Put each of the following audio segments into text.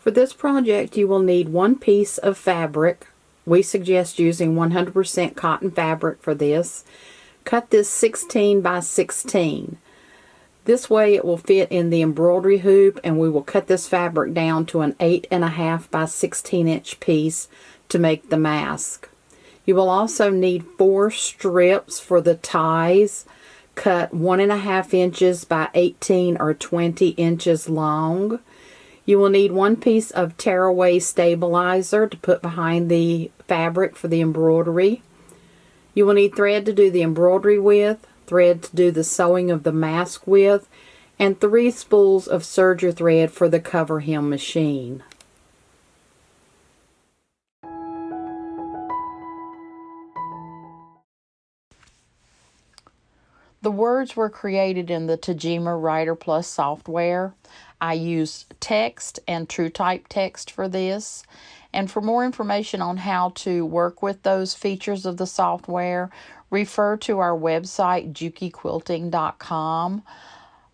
For this project, you will need one piece of fabric. We suggest using 100% cotton fabric for this. Cut this 16 by 16. This way it will fit in the embroidery hoop, and we will cut this fabric down to an 8.5 by 16 inch piece to make the mask. You will also need 4 strips for the ties, cut 1.5 inches by 18 or 20 inches long. You will need 1 piece of tearaway stabilizer to put behind the fabric for the embroidery. You will need thread to do the embroidery with, thread to do the sewing of the mask with, and 3 spools of serger thread for the cover hem machine. The words were created in the Tajima Writer Plus software. I use text and TrueType text for this. And for more information on how to work with those features of the software, refer to our website, JUKIquilting.com.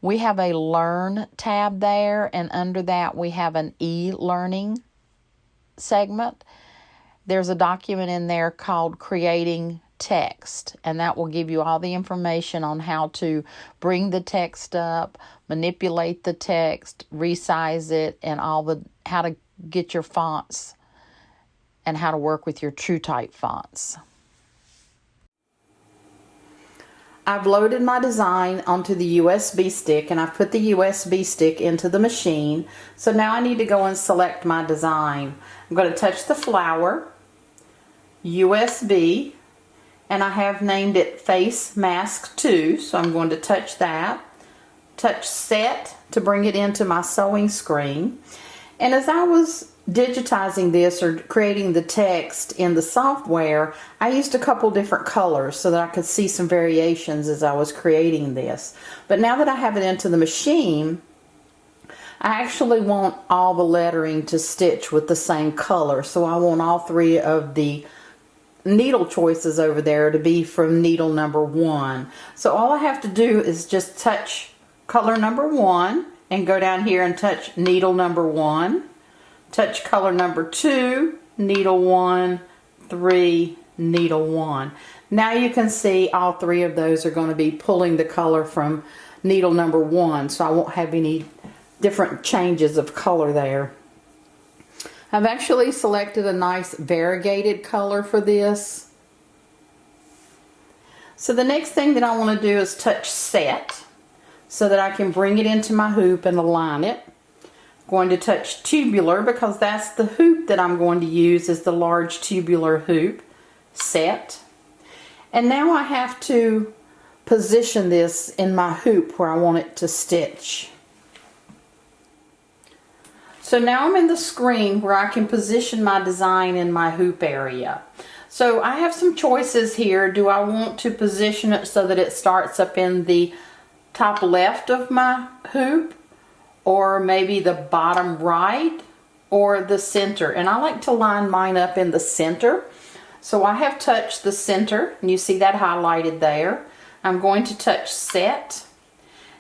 We have a Learn tab there, and under that we have an e-learning segment. There's a document in there called Creating Text, and that will give you all the information on how to bring the text up, manipulate the text, resize it, and how to get your fonts and how to work with your TrueType fonts. I've loaded my design onto the USB stick, and I've put the USB stick into the machine. So now I need to go and select my design. I'm going to touch the flower, USB, and I have named it Face Mask 2, so I'm going to touch that. Touch Set to bring it into my sewing screen. And as I was digitizing this or creating the text in the software, I used a couple different colors so that I could see some variations as I was creating this. But now that I have it into the machine, I actually want all the lettering to stitch with the same color. So I want all 3 of the needle choices over there to be from needle number 1. So all I have to do is just touch color number 1 and go down here and touch needle number 1. Touch color number 2, needle 1, 3, needle 1. Now you can see all 3 of those are going to be pulling the color from needle number 1, so I won't have any different changes of color there. I've actually selected a nice variegated color for this. So the next thing that I want to do is touch Set so that I can bring it into my hoop and align it. Going to touch Tubular because that's the hoop that I'm going to use, is the large tubular hoop. Set. And now I have to position this in my hoop where I want it to stitch. So now I'm in the screen where I can position my design in my hoop area. So I have some choices here. Do I want to position it so that it starts up in the top left of my hoop, or maybe the bottom right, or the center? And I like to line mine up in the center. So I have touched the center, and you see that highlighted there. I'm going to touch Set.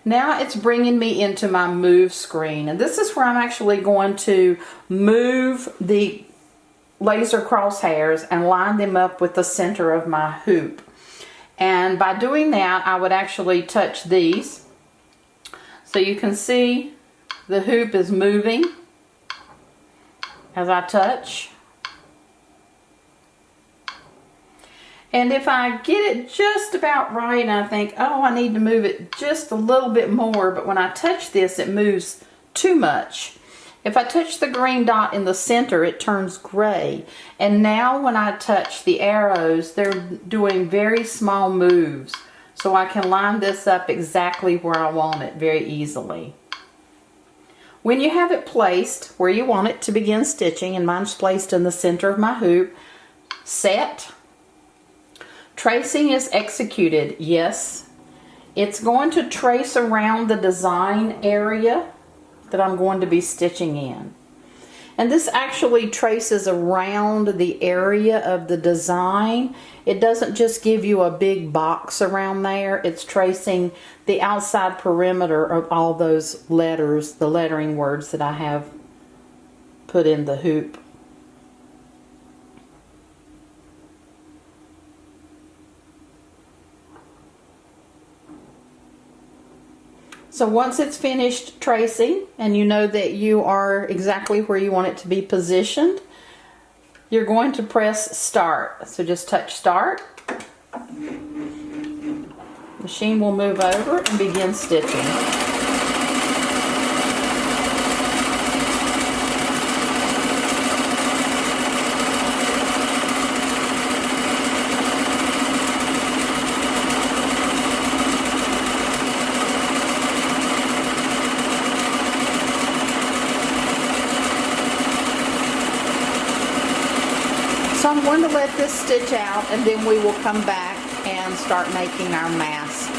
Now it's bringing me into my move screen, and this is where I'm actually going to move the laser crosshairs and line them up with the center of my hoop. And by doing that, I would actually touch these. So you can see the hoop is moving as I touch. And if I get it just about right and I think, oh, I need to move it just a little bit more, but when I touch this, it moves too much. If I touch the green dot in the center, it turns gray. And now when I touch the arrows, they're doing very small moves. So I can line this up exactly where I want it very easily. When you have it placed where you want it to begin stitching, and mine's placed in the center of my hoop, Set. Tracing is executed. Yes, it's going to trace around the design area that I'm going to be stitching in. And this actually traces around the area of the design. It doesn't just give you a big box around there. It's tracing the outside perimeter of all those letters, the lettering words that I have put in the hoop. So once it's finished tracing and you know that you are exactly where you want it to be positioned, you're going to press start. So just touch start. Machine will move over and begin stitching. So I'm going to let this stitch out and then we will come back and start making our mask.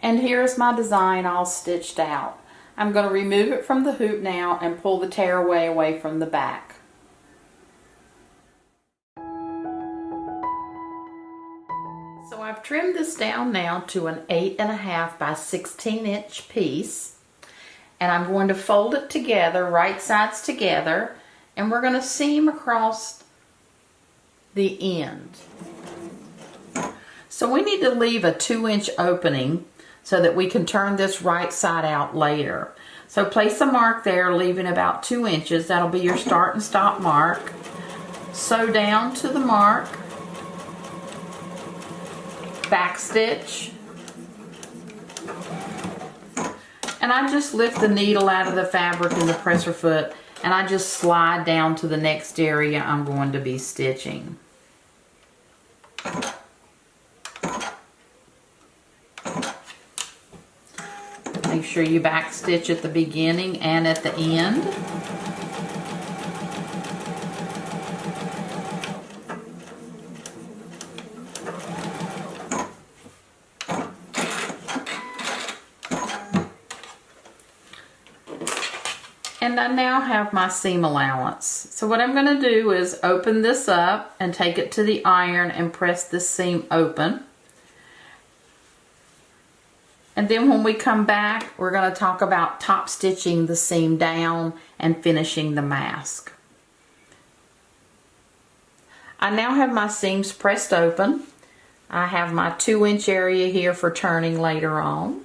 And here's my design all stitched out. I'm going to remove it from the hoop now and pull the tearaway away from the back. So I've trimmed this down now to an 8.5 by 16 inch piece. And I'm going to fold it together, right sides together. And we're going to seam across the end. So we need to leave a 2-inch opening so that we can turn this right side out later. So place a mark there, leaving about 2 inches. That'll be your start and stop mark. Sew down to the mark. Back stitch. And I just lift the needle out of the fabric in the presser foot and I just slide down to the next area I'm going to be stitching. Make sure you back stitch at the beginning and at the end. And I now have my seam allowance. So what I'm going to do is open this up and take it to the iron and press this seam open. And then when we come back, we're going to talk about top stitching the seam down and finishing the mask. I now have my seams pressed open. I have my 2-inch area here for turning later on.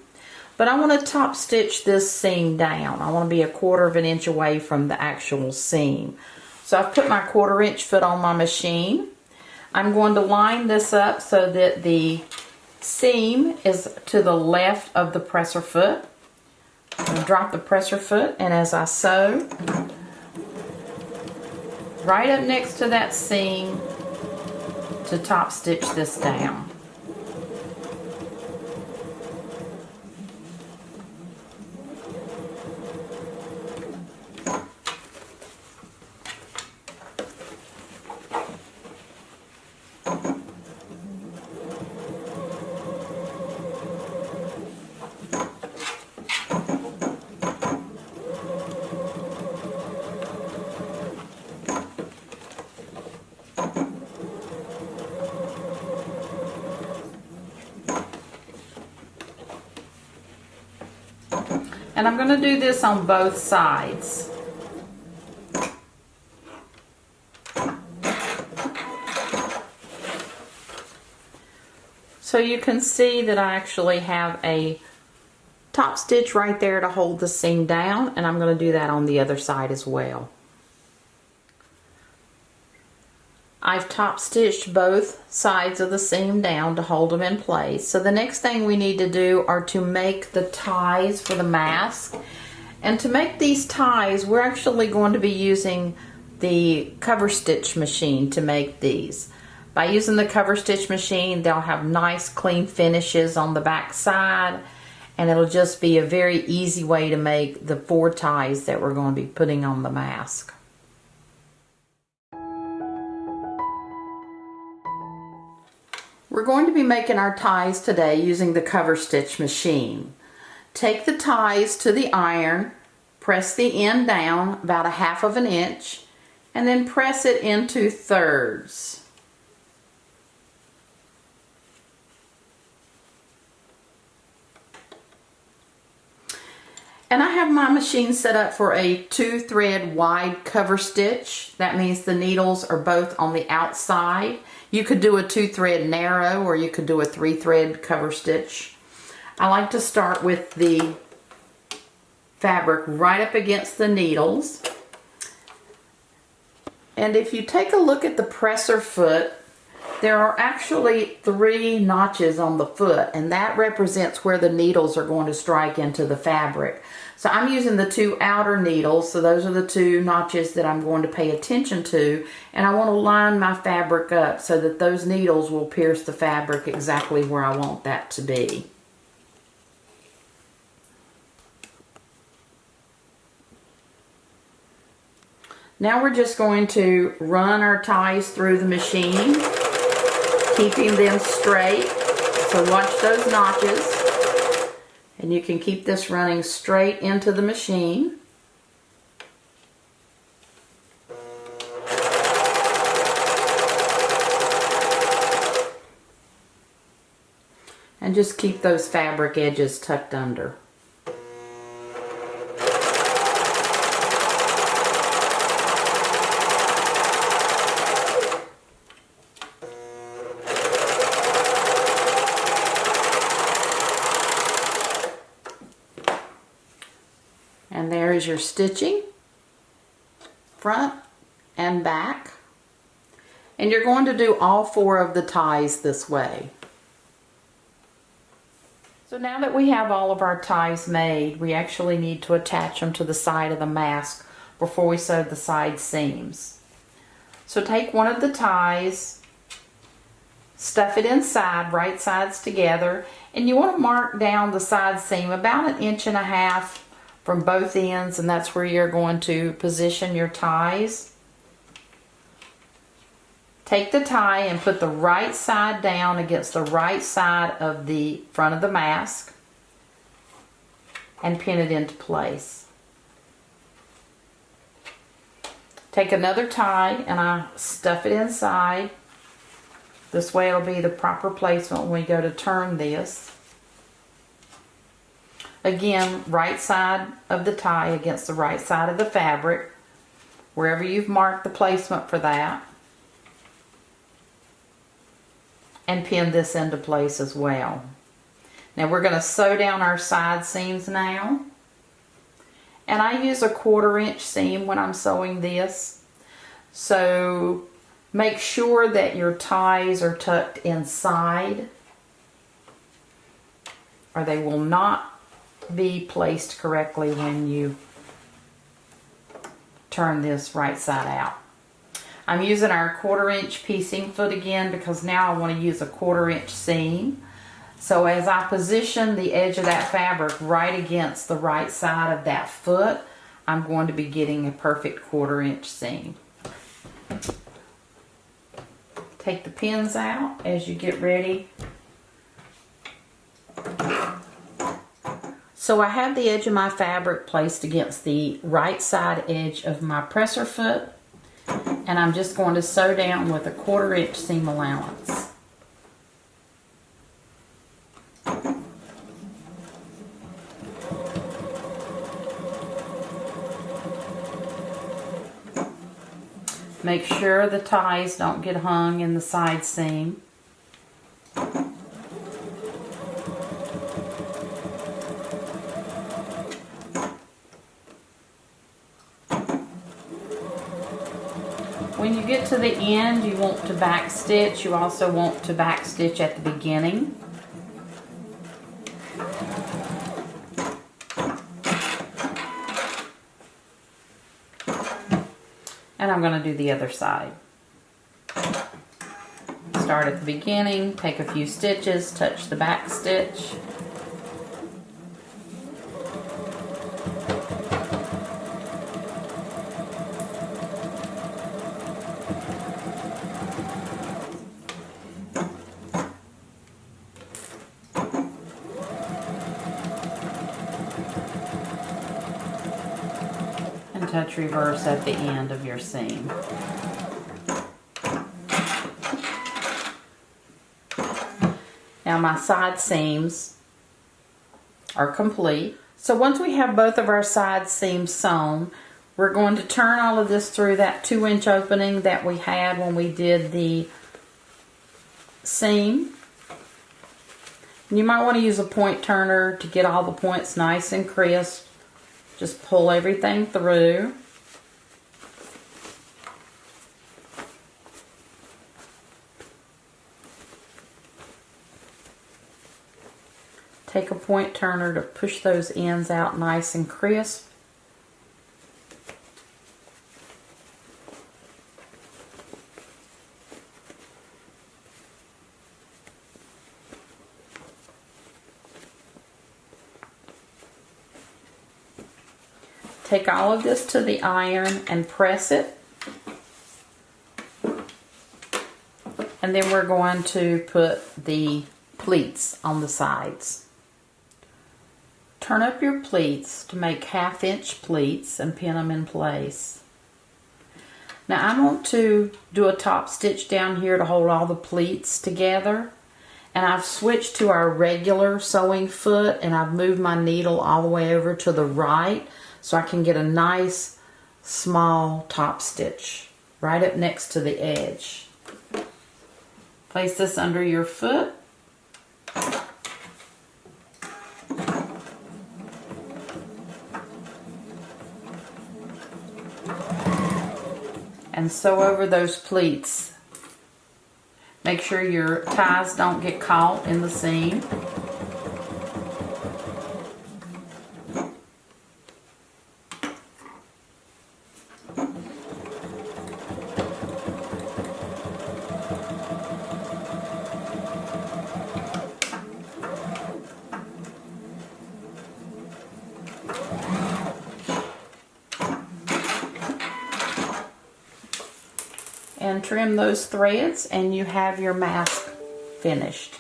But I want to top stitch this seam down. I want to be a 1/4 of an inch away from the actual seam. So I've put my 1/4 inch foot on my machine. I'm going to line this up so that the seam is to the left of the presser foot. I'll drop the presser foot, and as I sew, right up next to that seam to top stitch this down. And I'm going to do this on both sides. So you can see that I actually have a top stitch right there to hold the seam down, and I'm going to do that on the other side as well. I've top stitched both sides of the seam down to hold them in place. So the next thing we need to do are to make the ties for the mask. And to make these ties, we're actually going to be using the cover stitch machine to make these. By using the cover stitch machine, they'll have nice clean finishes on the back side, and it'll just be a very easy way to make the 4 ties that we're going to be putting on the mask. We're going to be making our ties today using the cover stitch machine. Take the ties to the iron, press the end down about 1/2 of an inch, and then press it into thirds. And I have my machine set up for a 2-thread wide cover stitch. That means the needles are both on the outside. You could do a 2-thread narrow, or you could do a 3-thread cover stitch. I like to start with the fabric right up against the needles. And if you take a look at the presser foot, there are actually 3 notches on the foot, and that represents where the needles are going to strike into the fabric. So I'm using the 2 outer needles, so those are the 2 notches that I'm going to pay attention to, and I want to line my fabric up so that those needles will pierce the fabric exactly where I want that to be. Now we're just going to run our ties through the machine, keeping them straight. So watch those notches. And you can keep this running straight into the machine. And just keep those fabric edges tucked under. And there is your stitching, front and back. And you're going to do all 4 of the ties this way. So now that we have all of our ties made, we actually need to attach them to the side of the mask before we sew the side seams. So take one of the ties, stuff it inside, right sides together, and you want to mark down the side seam about 1.5 inches from both ends, and that's where you're going to position your ties. Take the tie and put the right side down against the right side of the front of the mask and pin it into place. Take another tie and I stuff it inside. This way it'll be the proper placement when we go to turn this. Again, right side of the tie against the right side of the fabric, wherever you've marked the placement for that. And pin this into place as well. Now we're going to sew down our side seams now. And I use a 1/4 inch seam when I'm sewing this. So make sure that your ties are tucked inside, or they will not be placed correctly when you turn this right side out. I'm using our 1/4 inch piecing foot again because now I want to use a 1/4 inch seam. So as I position the edge of that fabric right against the right side of that foot, I'm going to be getting a perfect 1/4 inch seam. Take the pins out as you get ready. So I have the edge of my fabric placed against the right side edge of my presser foot, and I'm just going to sew down with a 1/4 inch seam allowance. Make sure the ties don't get hung in the side seam. When you get to the end, you want to back stitch. You also want to back stitch at the beginning. And I'm going to do the other side. Start at the beginning, take a few stitches, touch the back stitch. And touch reverse at the end of your seam. Now my side seams are complete. So once we have both of our side seams sewn, we're going to turn all of this through that 2-inch opening that we had when we did the seam. You might want to use a point turner to get all the points nice and crisp. Just pull everything through. Take a point turner to push those ends out nice and crisp. Take all of this to the iron and press it. And then we're going to put the pleats on the sides. Turn up your pleats to make 1/2-inch pleats and pin them in place. Now I want to do a top stitch down here to hold all the pleats together. And I've switched to our regular sewing foot and I've moved my needle all the way over to the right so I can get a nice small top stitch right up next to the edge. Place this under your foot. And sew over those pleats. Make sure your ties don't get caught in the seam. And trim those threads and you have your mask finished.